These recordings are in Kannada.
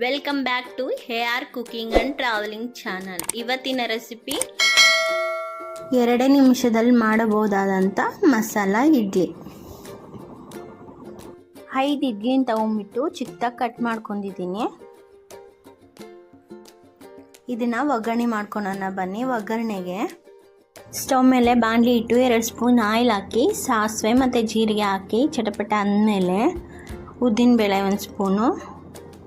ವೆಲ್ಕಮ್ ಬ್ಯಾಕ್ ಟು ಹೇಆರ್ ಕುಕಿಂಗ್ ಆ್ಯಂಡ್ ಟ್ರಾವೆಲಿಂಗ್ ಚಾನಲ್. ಇವತ್ತಿನ ರೆಸಿಪಿ 2 ನಿಮಿಷದಲ್ಲಿ ಮಾಡಬಹುದಾದಂಥ ಮಸಾಲ ಇಡ್ಲಿ. 5 ಇಡ್ಲಿನ ತಗೊಂಡ್ಬಿಟ್ಟು ಚಿಕ್ಕದಾಗಿ ಕಟ್ ಮಾಡ್ಕೊಂಡಿದ್ದೀನಿ. ಇದನ್ನು ಒಗ್ಗರಣೆ ಮಾಡ್ಕೊಳ್ಳೋಣ ಬನ್ನಿ. ಒಗ್ಗರಣೆಗೆ ಸ್ಟವ್ ಮೇಲೆ ಬಾಣಲಿ ಇಟ್ಟು 2 ಸ್ಪೂನ್ ಆಯಿಲ್ ಹಾಕಿ ಸಾಸಿವೆ ಮತ್ತು ಜೀರಿಗೆ ಹಾಕಿ ಚಟಪಟ ಅಂದಮೇಲೆ ಉದ್ದಿನಬೇಳೆ 1 ಸ್ಪೂನು,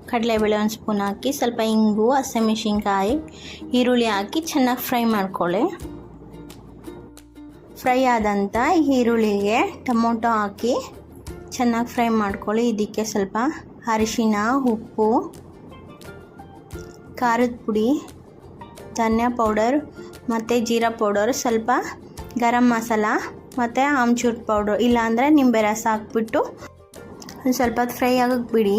ಕಡಲೆಬೇಳೆ 1 ಸ್ಪೂನ್ ಹಾಕಿ ಸ್ವಲ್ಪ ಇಂಗು, ಹಸಿಮೆಣಸಿನ್ಕಾಯಿ, ಈರುಳ್ಳಿ ಹಾಕಿ ಚೆನ್ನಾಗಿ ಫ್ರೈ ಮಾಡ್ಕೊಳ್ಳಿ. ಫ್ರೈ ಆದಂಥ ಈರುಳ್ಳಿಗೆ ಟೊಮೊಟೊ ಹಾಕಿ ಚೆನ್ನಾಗಿ ಫ್ರೈ ಮಾಡ್ಕೊಳ್ಳಿ. ಇದಕ್ಕೆ ಸ್ವಲ್ಪ ಅರಿಶಿನ, ಉಪ್ಪು, ಖಾರದ ಪುಡಿ, ಧನಿಯಾ ಪೌಡರ್ ಮತ್ತು ಜೀರಾ ಪೌಡರ್, ಸ್ವಲ್ಪ ಗರಂ ಮಸಾಲ ಮತ್ತು ಆಮ್ಚೂರ್ ಪೌಡರ್ ಇಲ್ಲಾಂದರೆ ನಿಂಬೆ ರಸ ಹಾಕ್ಬಿಟ್ಟು ಸ್ವಲ್ಪ ಫ್ರೈ ಆಗಕ್ಕೆ ಬಿಡಿ.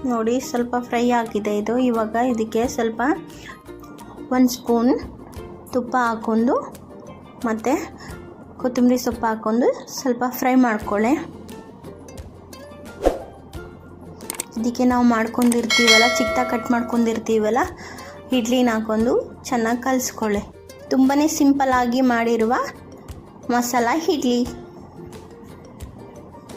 ನೋಡಿ ಸ್ವಲ್ಪ ಫ್ರೈ ಆಗಿದೆ ಇದು. ಇವಾಗ ಇದಕ್ಕೆ ಸ್ವಲ್ಪ 1 ಸ್ಪೂನ್ ತುಪ್ಪ ಹಾಕ್ಕೊಂಡು ಮತ್ತು ಕೊತ್ತಂಬರಿ ಸೊಪ್ಪು ಹಾಕ್ಕೊಂಡು ಸ್ವಲ್ಪ ಫ್ರೈ ಮಾಡ್ಕೊಳ್ಳಿ. ಇದಕ್ಕೆ ನಾವು ಮಾಡ್ಕೊಂಡಿರ್ತೀವಲ್ಲ, ಚಿಕ್ಕದಾಗಿ ಕಟ್ ಮಾಡ್ಕೊಂಡಿರ್ತೀವಲ್ಲ ಇಡ್ಲಿನ ಹಾಕ್ಕೊಂಡು ಚೆನ್ನಾಗಿ ಕಲಿಸ್ಕೊಳ್ಳಿ. ತುಂಬಾ ಸಿಂಪಲ್ಲಾಗಿ ಮಾಡಿರುವ ಮಸಾಲ ಇಡ್ಲಿ.